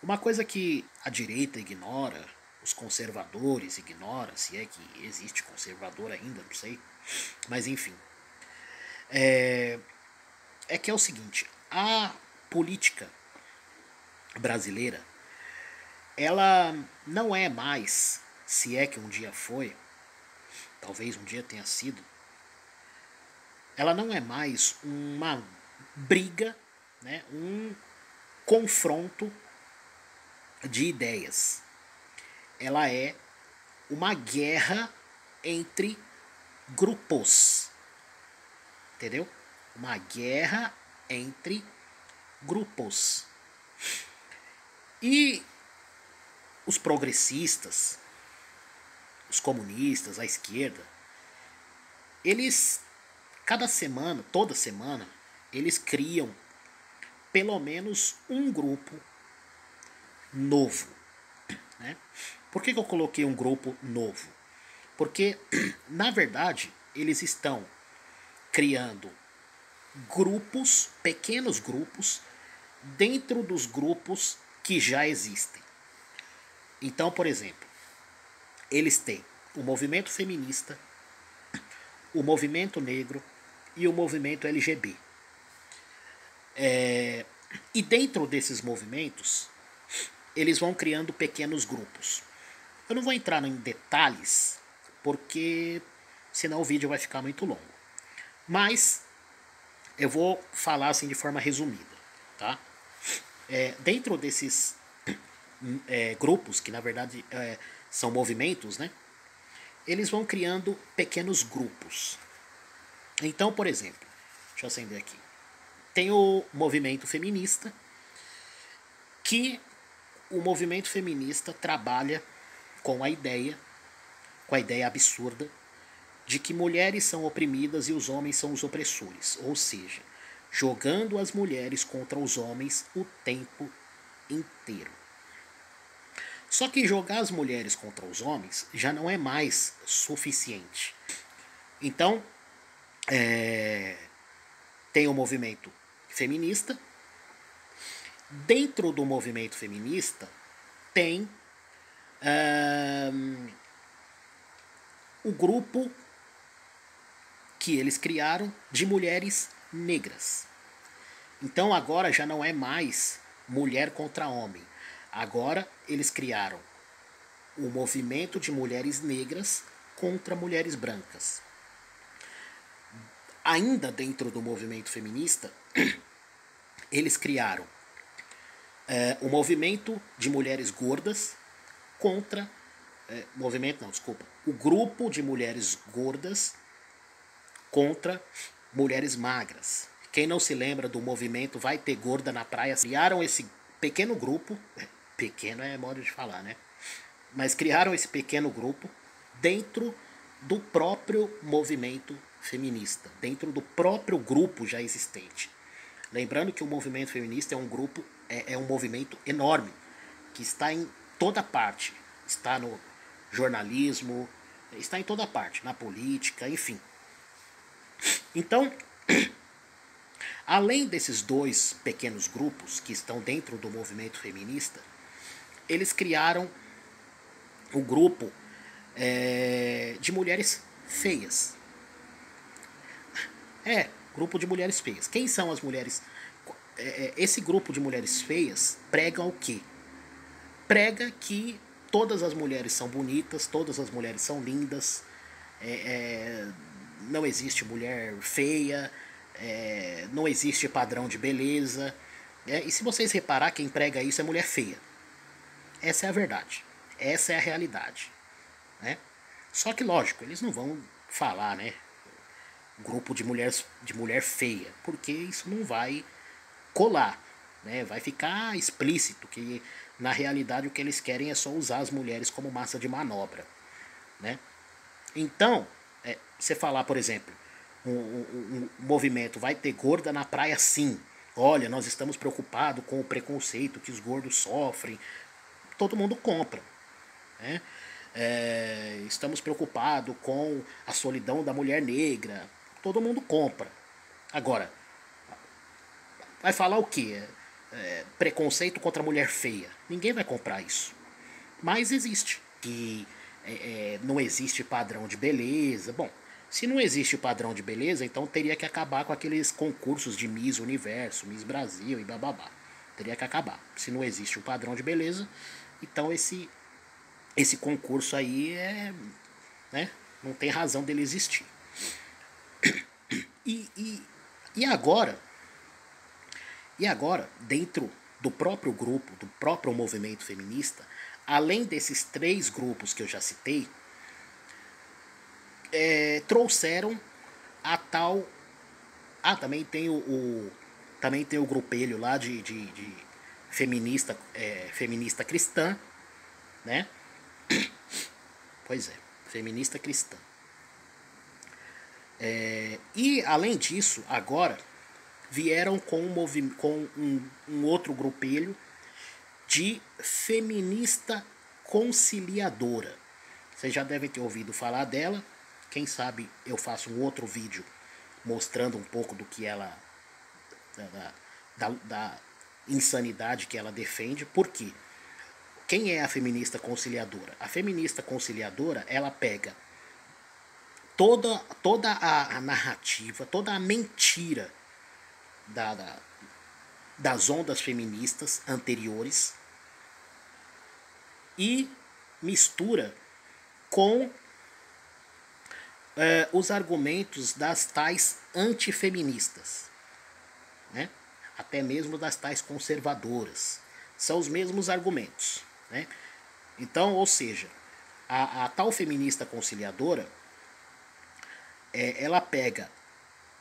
Uma coisa que a direita ignora, os conservadores ignoram, se é que existe conservador ainda, não sei. Mas enfim, é que é o seguinte, a política brasileira, ela não é mais, se é que um dia foi, talvez um dia tenha sido, ela não é mais uma briga, né, um confronto de ideias. Ela é uma guerra entre grupos, entendeu? Uma guerra entre grupos. E os progressistas, os comunistas, a esquerda, eles, cada semana, toda semana, eles criam pelo menos um grupo novo. Né? Por que eu coloquei um grupo novo? Porque, na verdade, eles estão criando grupos, pequenos grupos, dentro dos grupos que já existem. Então, por exemplo, eles têm o movimento feminista, o movimento negro e o movimento LGBT. E dentro desses movimentos, eles vão criando pequenos grupos. Eu não vou entrar em detalhes, porque senão o vídeo vai ficar muito longo. Mas eu vou falar assim de forma resumida. Tá? Dentro desses grupos, que na verdade são movimentos, né? Eles vão criando pequenos grupos. Então, por exemplo, deixa eu acender aqui. Tem o movimento feminista, que o movimento feminista trabalha com com a ideia absurda de que mulheres são oprimidas e os homens são os opressores, ou seja, jogando as mulheres contra os homens o tempo inteiro. Só que jogar as mulheres contra os homens já não é mais suficiente. Então, tem o movimento feminista. Dentro do movimento feminista, tem o grupo que eles criaram de mulheres negras. Então agora já não é mais mulher contra homem. Agora eles criaram o movimento de mulheres negras contra mulheres brancas. Ainda dentro do movimento feminista, eles criaram o movimento de mulheres gordas contra. Movimento não, desculpa. O grupo de mulheres gordas contra mulheres magras. Quem não se lembra do movimento Vai Ter Gorda na Praia, criaram esse pequeno grupo, pequeno é modo de falar, né? Mas criaram esse pequeno grupo dentro do próprio movimento feminista, dentro do próprio grupo já existente. Lembrando que o movimento feminista é um grupo, é um movimento enorme, que está em toda parte. Está no jornalismo, está em toda parte, na política, enfim. Então, além desses dois pequenos grupos que estão dentro do movimento feminista, eles criaram o grupo de mulheres feias. Grupo de mulheres feias. Quem são as mulheres? Esse grupo de mulheres feias prega o quê? Prega que todas as mulheres são bonitas, todas as mulheres são lindas, não existe mulher feia, não existe padrão de beleza. E se vocês reparar, quem prega isso é mulher feia. Essa é a verdade. Essa é a realidade. Né? Só que, lógico, eles não vão falar, né? Grupo de mulher feia, porque isso não vai colar. Né? Vai ficar explícito que, na realidade, o que eles querem é só usar as mulheres como massa de manobra. Né? Então, você falar, por exemplo, um movimento Vai Ter Gorda na Praia sim. Olha, nós estamos preocupados com o preconceito que os gordos sofrem. Todo mundo compra. Né? Estamos preocupados com a solidão da mulher negra. Todo mundo compra. Agora, vai falar o quê? preconceito contra a mulher feia. Ninguém vai comprar isso. Mas existe. Que não existe padrão de beleza. Bom, se não existe padrão de beleza, então teria que acabar com aqueles concursos de Miss Universo, Miss Brasil e bababá. Teria que acabar. Se não existe o padrão de beleza, então esse concurso aí né, não tem razão dele existir. E agora, dentro do próprio grupo, do próprio movimento feminista, além desses 3 grupos que eu já citei, trouxeram a tal... também tem também tem o grupelho lá de feminista, feminista cristã, né? Pois é, feminista cristã. E além disso, agora vieram com um outro grupelho de feminista conciliadora. Vocês já devem ter ouvido falar dela. Quem sabe eu faço um outro vídeo mostrando um pouco do que ela... da insanidade que ela defende. Por quê? Quem é a feminista conciliadora? A feminista conciliadora, ela pega toda a narrativa, toda a mentira das ondas feministas anteriores e mistura com os argumentos das tais antifeministas, né? Até mesmo das tais conservadoras. São os mesmos argumentos, né? Então, ou seja, a tal feminista conciliadora, ela pega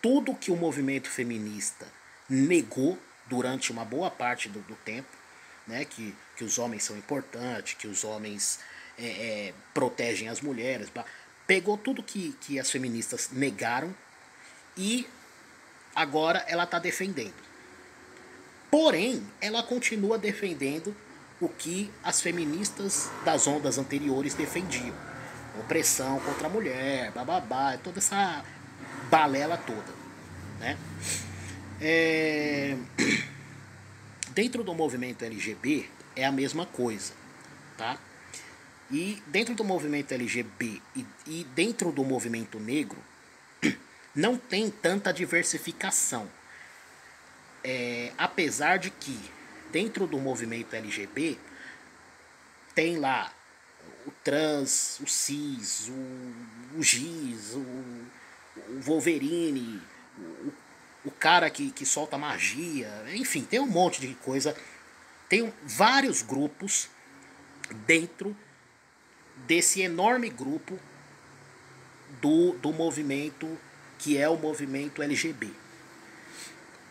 tudo que o movimento feminista negou durante uma boa parte do tempo, né? Que os homens são importantes, que os homens protegem as mulheres. Pegou tudo que as feministas negaram e agora ela está defendendo. Porém, ela continua defendendo o que as feministas das ondas anteriores defendiam. Opressão contra a mulher, bababá, toda essa balela toda, né? Dentro do movimento LGB é a mesma coisa, tá? E dentro do movimento LGB e dentro do movimento negro não tem tanta diversificação. Apesar de que dentro do movimento LGB tem lá o trans, o cis, o giz, o Wolverine, o cara que solta magia, enfim, tem um monte de coisa. Tem vários grupos dentro desse enorme grupo do movimento que é o movimento LGB.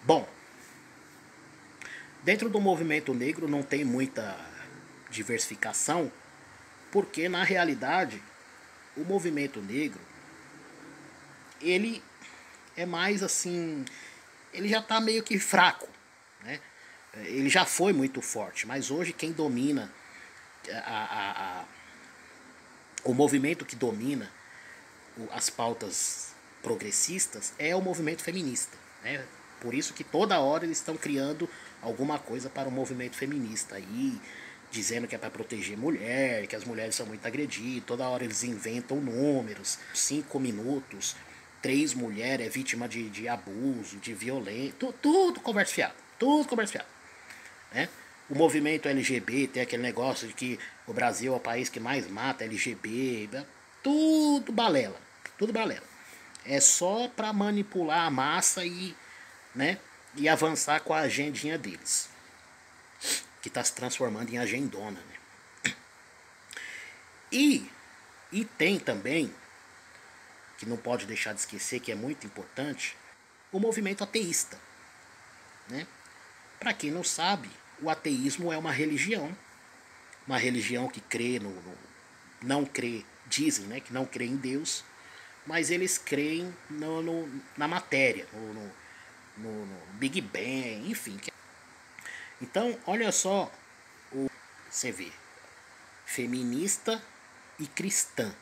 Bom, dentro do movimento negro não tem muita diversificação, porque na realidade o movimento negro ele é mais assim, ele já está meio que fraco, né? Ele já foi muito forte, mas hoje quem domina o movimento que domina as pautas progressistas é o movimento feminista, né? Por isso que toda hora eles estão criando alguma coisa para o movimento feminista aí, dizendo que é para proteger mulher, que as mulheres são muito agredidas. Toda hora eles inventam números, 5 minutos, 3 mulheres é vítima de abuso, de violência, tudo conversa fiada, né? O movimento LGBT tem aquele negócio de que o Brasil é o país que mais mata LGBT, tudo balela, é só para manipular a massa né, e avançar com a agendinha deles, que está se transformando em agendona, né? E tem também, que não pode deixar de esquecer, que é muito importante, o movimento ateísta, né? Para quem não sabe, o ateísmo é uma religião que crê não crê, dizem, né, que não crê em Deus, mas eles creem na matéria, no Big Bang, enfim. Então, olha só, você vê, feminista e cristã.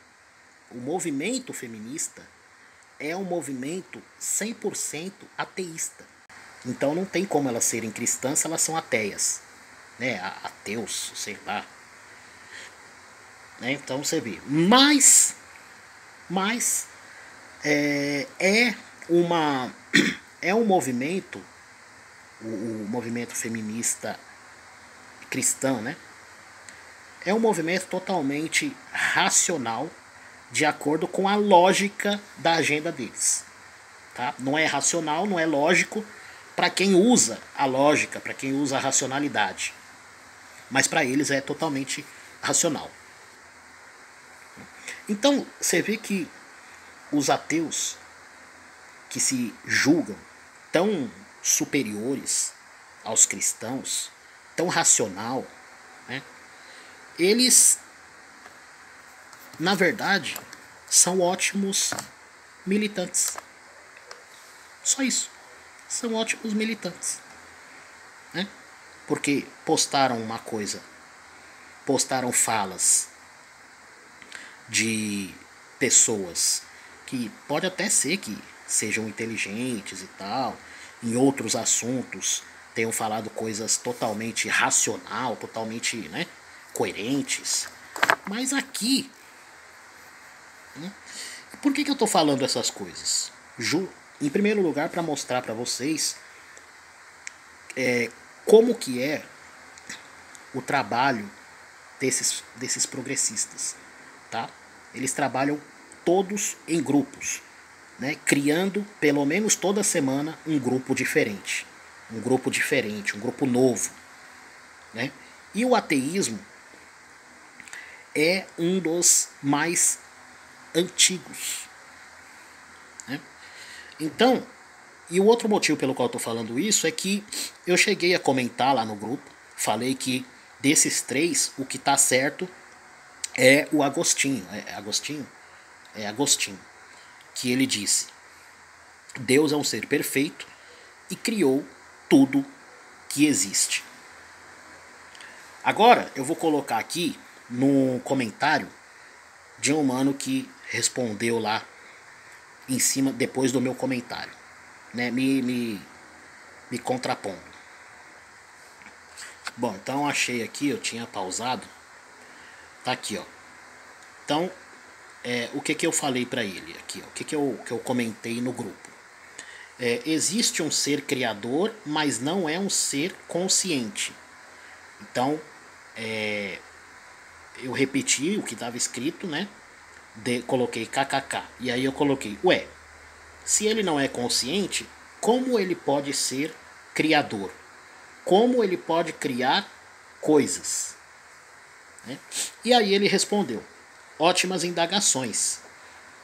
O movimento feminista é um movimento 100% ateísta. Então não tem como elas serem cristãs se elas são ateias, né? Ateus, sei lá. Né? Então você vê. Mas é uma é um movimento, o movimento feminista cristão, né? É um movimento totalmente racional, de acordo com a lógica da agenda deles. Tá? Não é racional, não é lógico para quem usa a lógica, para quem usa a racionalidade. Mas para eles é totalmente racional. Então você vê que os ateus que se julgam tão superiores aos cristãos, tão racional, né? Eles, na verdade, são ótimos militantes. Só isso. São ótimos militantes. Né? Porque postaram uma coisa, postaram falas de pessoas que pode até ser que sejam inteligentes e tal, em outros assuntos tenham falado coisas totalmente racional, totalmente, né, coerentes. Mas aqui, né, por que eu estou falando essas coisas? Em primeiro lugar, para mostrar para vocês como que é o trabalho desses progressistas, tá? Eles trabalham todos em grupos, né? Criando pelo menos toda semana um grupo diferente, um grupo novo, né? E o ateísmo é um dos mais antigos, né? Então, e o outro motivo pelo qual eu estou falando isso é que eu cheguei a comentar lá no grupo, falei que desses três, o que está certo é o Agostinho. É Agostinho. Que ele disse: Deus é um ser perfeito e criou tudo que existe. Agora eu vou colocar aqui no comentário de um mano que respondeu lá em cima, depois do meu comentário, né, me contrapondo. Bom, então achei aqui, eu tinha pausado. Tá aqui, ó. Então, o que eu falei para ele aqui, ó, o que eu comentei no grupo. Existe um ser criador, mas não é um ser consciente. Então, eu repeti o que estava escrito, né? Coloquei kkk. E aí eu coloquei, ué, se ele não é consciente, como ele pode ser criador? Como ele pode criar coisas? Né? E aí ele respondeu, ótimas indagações.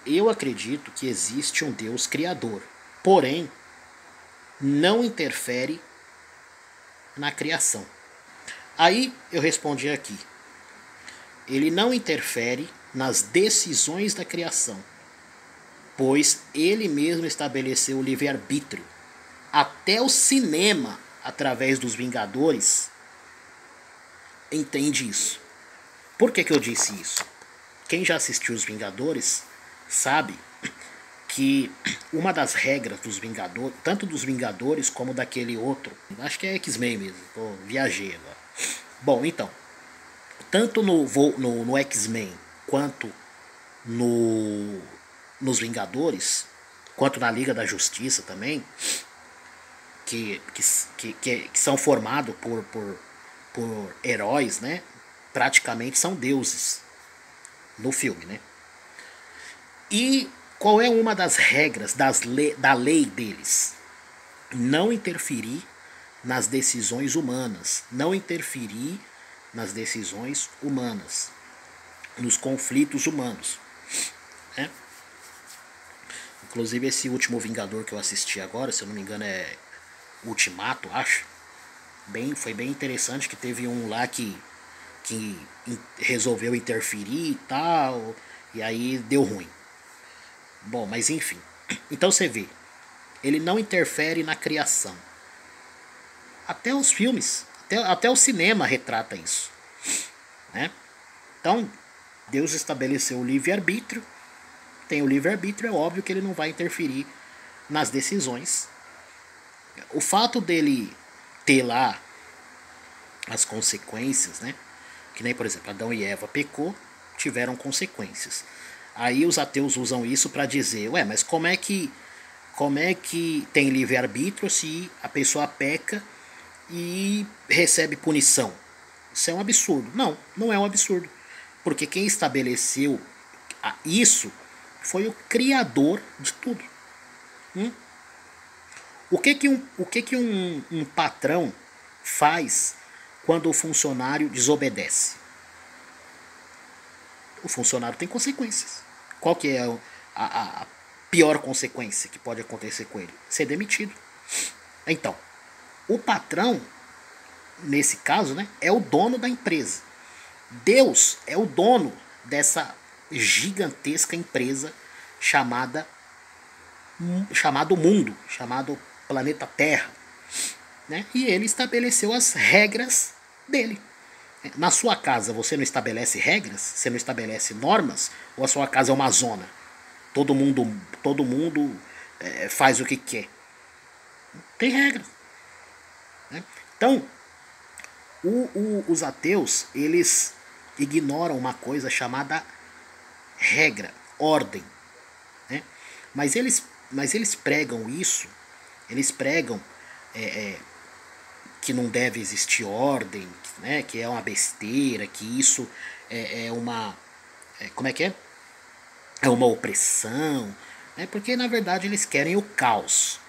Eu acredito que existe um Deus criador, porém, não interfere na criação. Aí eu respondi aqui, ele não interfere nas decisões da criação, pois ele mesmo estabeleceu o livre-arbítrio. Até o cinema, através dos Vingadores, entende isso. Por que eu disse isso? Quem já assistiu os Vingadores sabe que uma das regras dos Vingadores, tanto dos Vingadores como daquele outro, acho que é X-Men mesmo, viajei agora. Bom, então, tanto no X-Men quanto nos Vingadores, quanto na Liga da Justiça também, que são formados por heróis, né? Praticamente são deuses no filme, né? E qual é uma das regras da lei deles? Não interferir nas decisões humanas, não interferir nas decisões humanas, nos conflitos humanos, né? Inclusive esse último Vingador que eu assisti agora, se eu não me engano é Ultimato, acho. Foi bem interessante, que teve um lá que resolveu interferir e tal, e aí deu ruim. Bom, mas enfim. Então você vê, ele não interfere na criação. Até os filmes, até o cinema retrata isso, né? Então, Deus estabeleceu o livre-arbítrio. Tem o livre-arbítrio, é óbvio que ele não vai interferir nas decisões O fato dele ter lá as consequências, né? Que nem, por exemplo, Adão e Eva pecou, tiveram consequências. Aí os ateus usam isso para dizer, ué, mas como é que tem livre-arbítrio se a pessoa peca e recebe punição? Isso é um absurdo. Não, não é um absurdo. Porque quem estabeleceu isso foi o criador de tudo. O que um patrão faz quando o funcionário desobedece? O funcionário tem consequências. Qual que é a pior consequência que pode acontecer com ele? Ser demitido. Então, o patrão, nesse caso, né, é o dono da empresa. Deus é o dono dessa gigantesca empresa chamado mundo, chamado planeta Terra, né? E ele estabeleceu as regras dele. Na sua casa você não estabelece regras? Você não estabelece normas? Ou a sua casa é uma zona? Todo mundo faz o que quer. Tem regra, né? Então, os ateus, eles ignoram uma coisa chamada regra, ordem, né? Mas eles pregam isso, eles pregam que não deve existir ordem, né? Que é uma besteira, que isso é uma... como é que é? É uma opressão, né? Porque na verdade eles querem o caos,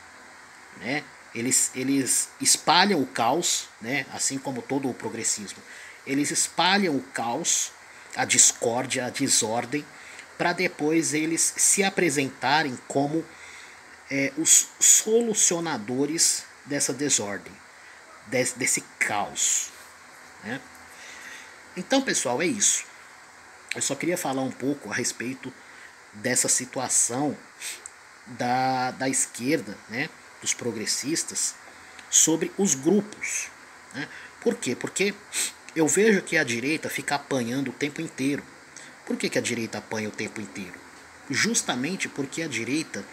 né? Eles espalham o caos, né? Assim como todo o progressismo. Eles espalham o caos, a discórdia, a desordem, para depois eles se apresentarem como os solucionadores dessa desordem, desse caos, né? Então, pessoal, é isso. Eu só queria falar um pouco a respeito dessa situação da esquerda, né, dos progressistas, sobre os grupos, né? Por quê? Porque eu vejo que a direita fica apanhando o tempo inteiro. Por que a direita apanha o tempo inteiro? Justamente porque a direita,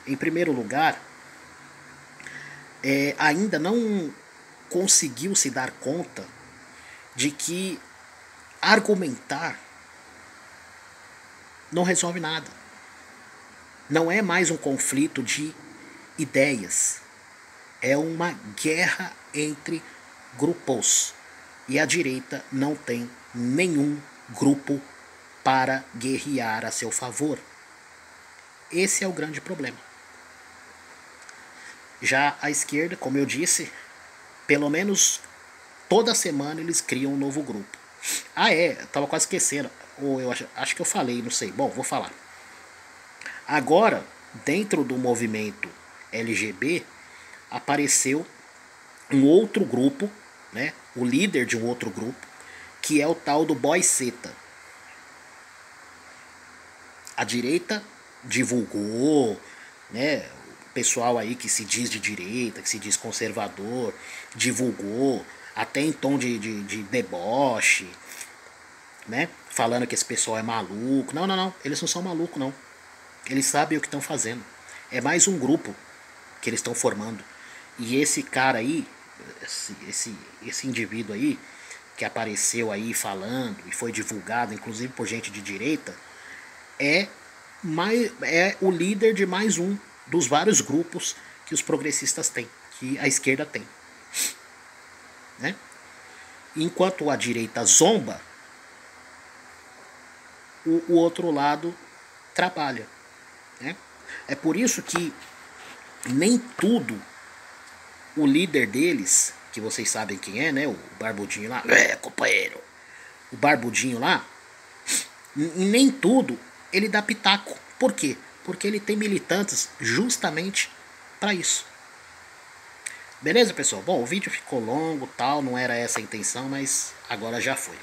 em primeiro lugar, ainda não conseguiu se dar conta de que argumentar não resolve nada. Não é mais um conflito de ideias. É uma guerra entre grupos. E a direita não tem nenhum grupo para guerrear a seu favor. Esse é o grande problema. Já a esquerda, como eu disse, pelo menos toda semana eles criam um novo grupo. Tava quase esquecendo. Ou eu acho que eu falei, não sei. Bom, vou falar. Agora, dentro do movimento LGB, apareceu um outro grupo, né? O líder de um outro grupo, que é o tal do Boy Seta. A direita divulgou, né? O pessoal aí que se diz de direita, que se diz conservador, divulgou, até em tom de deboche, né? Falando que esse pessoal é maluco. Não, não, não. Eles não são malucos, não. Eles sabem o que estão fazendo. É mais um grupo que eles estão formando. E esse cara aí, esse indivíduo aí, que apareceu aí falando e foi divulgado, inclusive por gente de direita, é o líder de mais um dos vários grupos que os progressistas têm, que a esquerda tem, né? Enquanto a direita zomba, o outro lado trabalha, né? É por isso que nem tudo o líder deles, que vocês sabem quem é, né? O barbudinho lá, companheiro, o barbudinho lá, nem tudo ele dá pitaco. Por quê? Porque ele tem militantes justamente para isso. Beleza, pessoal? Bom, o vídeo ficou longo, tal, não era essa a intenção, mas agora já foi.